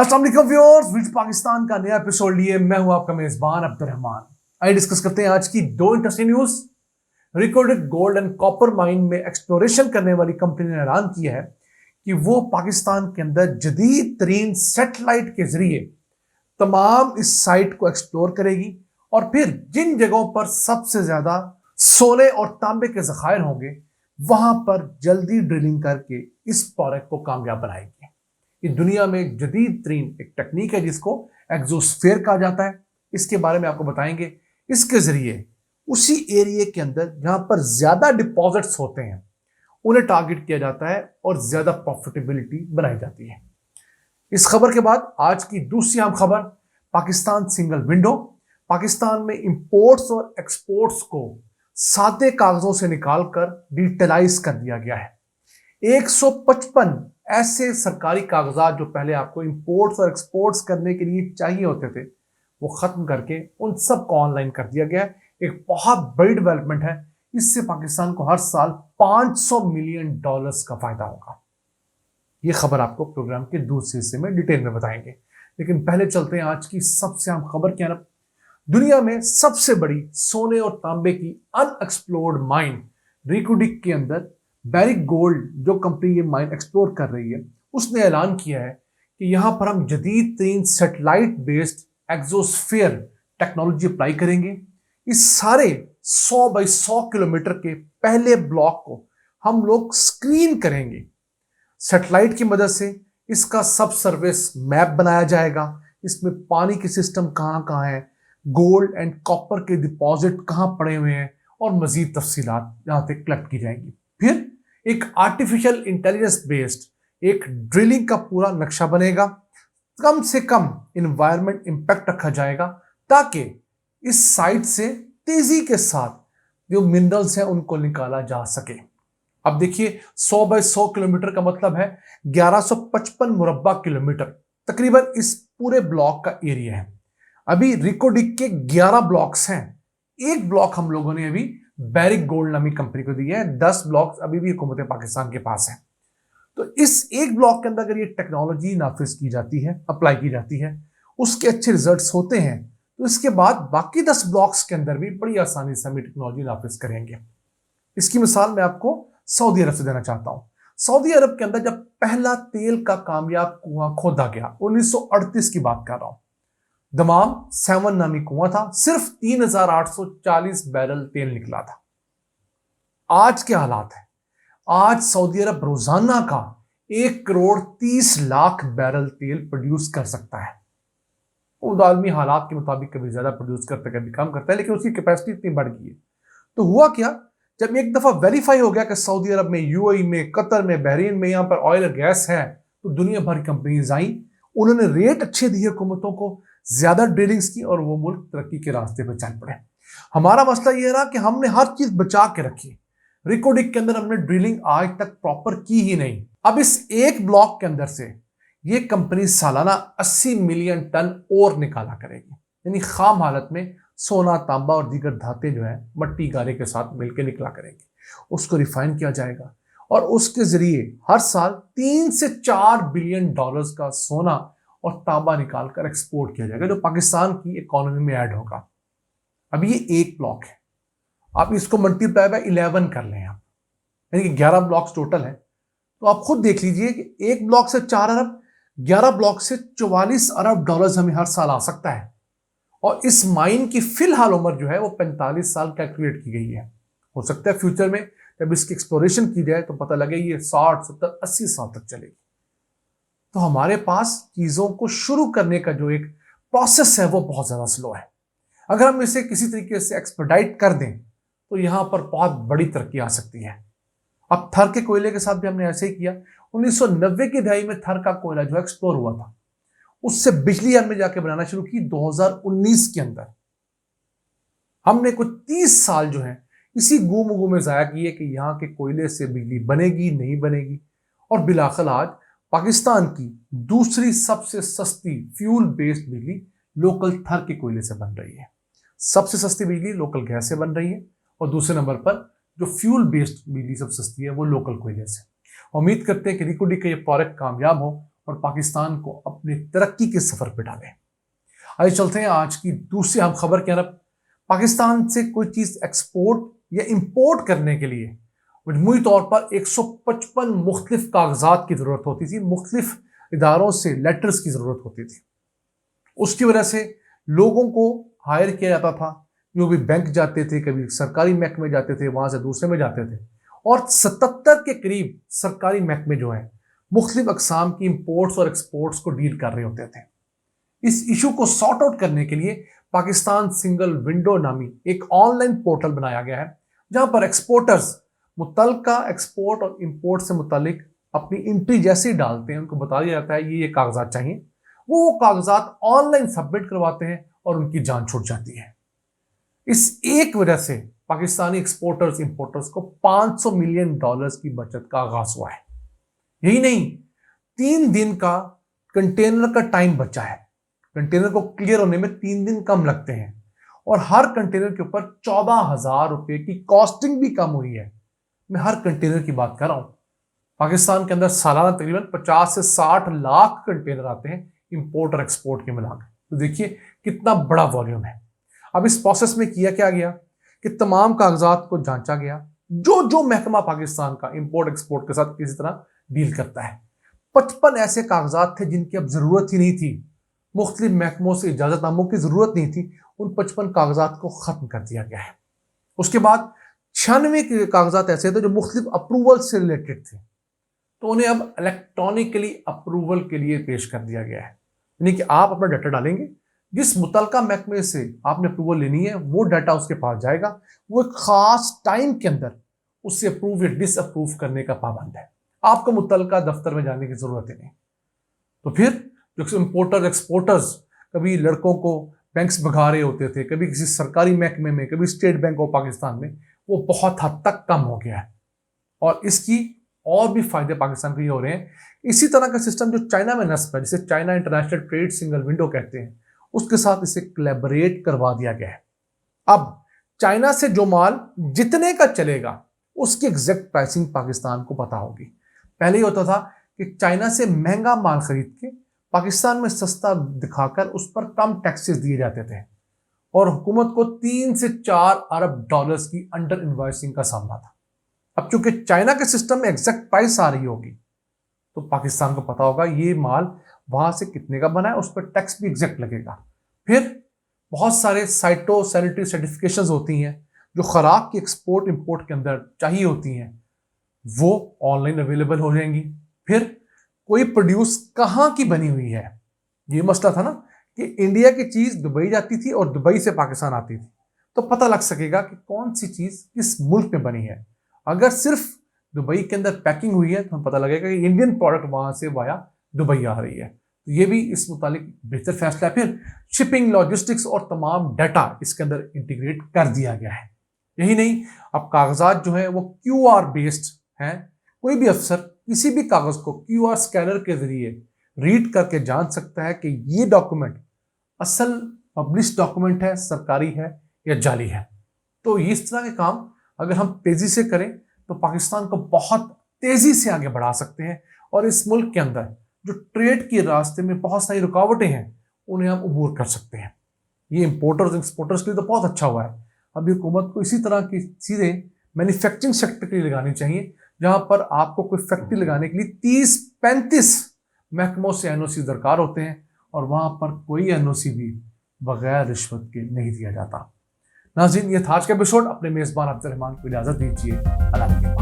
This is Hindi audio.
अस्सलाम वालेकुम व्यूअर्स, विच पाकिस्तान का नया एपिसोड लिए मैं हूं आपका मेजबान अब्दुर्रहमान। आइए डिस्कस करते हैं आज की दो interesting news. Recorded gold and copper mine में एक्सप्लोरेशन करने वाली कंपनी ने ऐलान किया है कि वो पाकिस्तान के अंदर जदीद तरीन सैटेलाइट के जरिए तमाम इस साइट को एक्सप्लोर करेगी और फिर जिन जगहों पर सबसे ज्यादा सोने और तांबे के जखायर होंगे वहां पर जल्दी ड्रिलिंग करके इस प्रोजेक्ट को कामयाब बनाएगी। ये दुनिया में जदीद तरीन एक टेक्निक है जिसको एक्सोस्फीयर कहा जाता है। इसके बारे में आपको बताएंगे। इसके जरिए उसी एरिया के अंदर जहां पर ज्यादा डिपॉजिट्स होते हैं उन्हें टारगेट किया जाता है और ज्यादा प्रॉफिटेबिलिटी बनाई जाती है। इस खबर के बाद आज की दूसरी अहम खबर, पाकिस्तान सिंगल विंडो। पाकिस्तान में इंपोर्ट्स और एक्सपोर्ट्स को सादे कागजों से निकालकर डिजिटलाइज कर दिया गया है। 155 ऐसे सरकारी कागजात जो पहले आपको इंपोर्ट्स और एक्सपोर्ट्स करने के लिए चाहिए होते थे वो खत्म करके उन सब को ऑनलाइन कर दिया गया है। एक बहुत बड़ी डेवलपमेंट है। इससे पाकिस्तान को हर साल $500 मिलियन का फायदा होगा। ये खबर आपको प्रोग्राम के दूसरे हिस्से में डिटेल में बताएंगे, लेकिन पहले चलते हैं आज की सबसे अहम खबर की तरफ। दुनिया में सबसे बड़ी सोने और तांबे की अनएक्सप्लोर्ड माइन रिको डिक के अंदर बैरिक गोल्ड जो कंपनी ये माइन एक्सप्लोर कर रही है उसने ऐलान किया है कि यहां पर हम जदीद तरीन satellite based exosphere technology apply करेंगे। इस सारे 100 बाई 100 किलोमीटर के पहले ब्लॉक को हम लोग स्क्रीन करेंगे। सैटेलाइट की मदद से इसका सब सर्विस मैप बनाया जाएगा। इसमें पानी के सिस्टम कहां कहां है, गोल्ड एंड कॉपर के डिपॉजिट कहां पड़े हुए हैं और मजीद तफसीलात यहां से कलेक्ट की जाएंगी। फिर एक आर्टिफिशियल इंटेलिजेंस बेस्ड एक ड्रिलिंग का पूरा नक्शा बनेगा। कम से कम इन्वायरमेंट इंपैक्ट रखा जाएगा ताकि इस साइट से तेजी के साथ जो मिनरल्स हैं उनको निकाला जा सके। अब देखिए 100 बाई 100 किलोमीटर का मतलब है 1155 मुरब्बा किलोमीटर तकरीबन इस पूरे ब्लॉक का एरिया है। अभी रिको डिक के 11 ब्लॉक्स हैं। एक ब्लॉक हम लोगों ने अभी बैरिक गोल्ड नामी कंपनी को दिया है। 10 ब्लॉक्स अभी भी हुकूमत पाकिस्तान के पास है। तो इस एक ब्लॉक के अंदर अगर ये टेक्नोलॉजी नाफिज की जाती है, अप्लाई की जाती है, उसके अच्छे रिजल्ट्स होते हैं तो इसके बाद बाकी 10 ब्लॉक्स के अंदर भी बड़ी आसानी से हम टेक्नोलॉजी नाफिज करेंगे। इसकी मिसाल मैं आपको सऊदी अरब से देना चाहता हूं। सऊदी अरब के अंदर जब पहला तेल का कामयाब कुआं खोदा गया 1938 की बात कर रहा हूं, दमाम 7 नामी कुआं था, सिर्फ 3840 बैरल तेल निकला था। आज के हालात है, आज सऊदी अरब रोजाना का 1,30,00,000 बैरल तेल प्रोड्यूस कर सकता है। वो आलमी हालात के मुताबिक कभी ज्यादा प्रोड्यूस करता है कभी कम करता है, लेकिन उसकी कैपेसिटी इतनी बढ़ गई है। तो हुआ क्या, जब एक दफा वेरीफाई हो गया कि सऊदी अरब में, यूएई में, कतर में, बहरीन में यहां पर ऑयल और गैस है, तो दुनिया भर की कंपनीज आई, उन्होंने रेट अच्छे दिए हुकूमतों को, ज्यादा ड्रिलिंग्स की और वो मुल्क तरक्की के रास्ते पर चल पड़े। हमारा मसला यह रहा कि हमने हर चीज बचा के रखी। रिको डिक के अंदर हमने ड्रिलिंग आज तक प्रॉपर की ही नहीं। अब इस एक ब्लॉक के अंदर से ये कंपनी सालाना 80 मिलियन टन और निकाला करेगी। यानी खाम हालत में सोना, तांबा और दीगर धातें जो है मट्टी गारे के साथ मिलकर निकला करेंगे। उसको रिफाइन किया जाएगा और उसके जरिए हर साल 3 से 4 बिलियन डॉलर्स का सोना और तांबा निकालकर एक्सपोर्ट किया जाएगा, जो पाकिस्तान की इकोनॉमी में ऐड होगा। अब ये एक ब्लॉक है, आप इसको मल्टीप्लाई बाय 11 कर लें आप, यानी कि 11 ब्लॉक्स टोटल है। तो आप खुद देख लीजिए कि एक ब्लॉक से 4 अरब, 11 ब्लॉक से 44 अरब डॉलर्स हमें हर साल आ सकता है। और इस माइन की फिलहाल उम्र जो है वो 45 साल कैलकुलेट की गई है। हो सकता है फ्यूचर में जब इसकी एक्सप्लोरेशन की जाए तो पता लगे ये 60, 70, 80 साल तक चलेगी। तो हमारे पास चीजों को शुरू करने का जो एक प्रोसेस है वो बहुत ज्यादा स्लो है। अगर हम इसे किसी तरीके से एक्सपर्टाइट कर दें तो यहां पर बहुत बड़ी तरक्की आ सकती है। अब थर के कोयले के साथ भी हमने ऐसे ही किया। 1990 की दहाई में थर का कोयला जो एक्सप्लोर हुआ था, उससे बिजली हमने जाके बनाना शुरू की 2019 के अंदर। हमने कुछ 30 साल जो है इसी गूम में जाया किए कि यहां के कोयले से बिजली बनेगी नहीं बनेगी, और बिलाखिर आज पाकिस्तान की दूसरी सबसे सस्ती फ्यूल बेस्ड बिजली लोकल थर के कोयले से बन रही है। सबसे सस्ती बिजली लोकल गैस से बन रही है और दूसरे नंबर पर जो फ्यूल बेस्ड बिजली सबसे सस्ती है वो लोकल कोयले से। उम्मीद करते हैं कि रिको डिक का ये प्रोजेक्ट कामयाब हो और पाकिस्तान को अपनी तरक्की के सफर पर डालें। आइए चलते हैं आज की दूसरी अहम खबर की तरफ। पाकिस्तान से कोई चीज एक्सपोर्ट या इंपोर्ट करने के लिए मजमूई तौर पर 155 मुख्तलिफ कागजात की जरूरत होती थी, मुख्तलिफ इदारों से लेटर्स की जरूरत होती थी। उसकी वजह से लोगों को हायर किया जाता था, जो भी बैंक जाते थे, कभी सरकारी महकमे जाते थे, वहां से दूसरे में जाते थे, और 77 के करीब सरकारी महकमे जो है मुख्तलिफ अकसाम की इंपोर्ट्स और एक्सपोर्ट्स को डील कर रहे होते थे। इस इशू को सॉर्ट आउट करने के लिए पाकिस्तान सिंगल विंडो नामी एक ऑनलाइन पोर्टल बनाया गया है, जहां पर एक्सपोर्टर्स मुतल्लिका एक्सपोर्ट और इंपोर्ट से मुतालिक अपनी एंट्री जैसे ही डालते हैं, उनको बता दिया जाता है ये कागजात चाहिए, वो कागजात ऑनलाइन सबमिट करवाते हैं और उनकी जान छूट जाती है। इस एक वजह से पाकिस्तानी एक्सपोर्टर्स इंपोर्टर्स को $500 मिलियन की बचत का आगाज हुआ है। यही नहीं, 3 दिन का कंटेनर का टाइम बचा है। कंटेनर को क्लियर होने में 3 दिन कम लगते हैं और हर कंटेनर के ऊपर 14,000 रुपए की कॉस्टिंग भी कम हुई है। मैं हर कंटेनर की बात कर रहा हूं। पाकिस्तान के अंदर सालाना तकरीबन 50 से 60 लाख कंटेनर आते हैं इंपोर्ट और एक्सपोर्ट के मिलाकर। तो देखिए कितना बड़ा वॉल्यूम है। अब इस प्रोसेस में किया क्या गया कि तमाम कागजात को जांचा गया, जो महकमा पाकिस्तान का इंपोर्ट एक्सपोर्ट के साथ किसी तरह डील करता है। 55 ऐसे कागजात थे जिनकी अब जरूरत ही नहीं थी, मुख्तलिफ महकमों से इजाजतनामों की जरूरत नहीं थी, उन 55 कागजात को खत्म कर दिया गया है। उसके बाद 96 कागजात ऐसे थे जो मुख्तलिफ अप्रूवल से रिलेटेड थे, तो उन्हें अब इलेक्ट्रॉनिकली अप्रूवल के लिए पेश कर दिया गया है। यानी कि आप अपना डाटा डालेंगे, जिस मुतल्लिका महकमे से आपने अप्रूवल लेनी है वो डाटा उसके पास जाएगा, वो एक खास टाइम के अंदर उससे अप्रूव या डिसअप्रूव करने का पाबंद है। आपको मुतल्लिका दफ्तर में जाने की जरूरत ही नहीं। तो फिर जो इंपोर्टर एक्सपोर्टर्स कभी लड़कों को बैंक्स भगा रहे होते थे, कभी किसी सरकारी महकमे में, कभी स्टेट बैंक ऑफ पाकिस्तान में, वो बहुत हद तक कम हो गया है। और इसकी और भी फायदे पाकिस्तान को ये हो रहे हैं। इसी तरह का सिस्टम जो चाइना में नस्ब है, जिसे China international trade single window कहते हैं, उसके साथ इसे कोलैबोरेट करवा दिया गया है। अब चाइना से जो माल जितने का चलेगा उसकी एग्जैक्ट प्राइसिंग पाकिस्तान को पता होगी। पहले ही होता था कि चाइना से महंगा माल खरीद के पाकिस्तान में सस्ता दिखाकर उस पर कम टैक्सेस दिए जाते थे और हुकूमत को 3 से 4 अरब डॉलर्स की अंडर इन्वॉइसिंग का सामना था। अब चूंकि चाइना के सिस्टम में एग्जैक्ट प्राइस आ रही होगी, तो पाकिस्तान को पता होगा ये माल वहां से कितने का बना है, उस पर टैक्स भी एग्जैक्ट लगेगा। फिर बहुत सारे साइटो सैनिटरी सर्टिफिकेशंस होती हैं जो खुराक की एक्सपोर्ट इंपोर्ट के अंदर चाहिए होती हैं, वो ऑनलाइन अवेलेबल हो जाएंगी। फिर कोई प्रोड्यूस कहाँ की बनी हुई है, ये मसला था ना कि इंडिया की चीज दुबई जाती थी और दुबई से पाकिस्तान आती थी, तो पता लग सकेगा कि कौन सी चीज किस मुल्क में बनी है। अगर सिर्फ दुबई के अंदर पैकिंग हुई है तो हमें पता लगेगा कि इंडियन प्रोडक्ट वहां से वाया दुबई आ रही है। तो ये भी इस मुतालिक बेहतर फैसला है। फिर शिपिंग, लॉजिस्टिक्स और तमाम डाटा इसके अंदर इंटीग्रेट कर दिया गया है। यही नहीं, अब कागजात जो है वो QR बेस्ड हैं। कोई भी अफसर किसी भी कागज को QR स्कैनर के जरिए रीड करके जान सकता है कि ये डॉक्यूमेंट असल पब्लिश डॉक्यूमेंट है, सरकारी है या जाली है। तो इस तरह के काम अगर हम तेजी से करें तो पाकिस्तान को बहुत तेजी से आगे बढ़ा सकते हैं और इस मुल्क के अंदर जो ट्रेड के रास्ते में बहुत सारी रुकावटें हैं उन्हें हम अबूर कर सकते हैं। ये इंपोर्टर्स एक्सपोर्टर्स के लिए तो बहुत अच्छा हुआ है। अभी हुकूमत को इसी तरह की चीजें मैन्युफैक्चरिंग सेक्टर के लिए लगानी चाहिए, जहां पर आपको कोई फैक्ट्री लगाने के लिए 30-35 महकमों से NOC दरकार होते हैं और वहां पर कोई NOC भी बगैर रिश्वत के नहीं दिया जाता। नाज़रीन, ये था आज का एपिसोड। अपने मेजबान अब्दुल रहमान को इजाजत दीजिए। अल्लाह हाफ़िज़।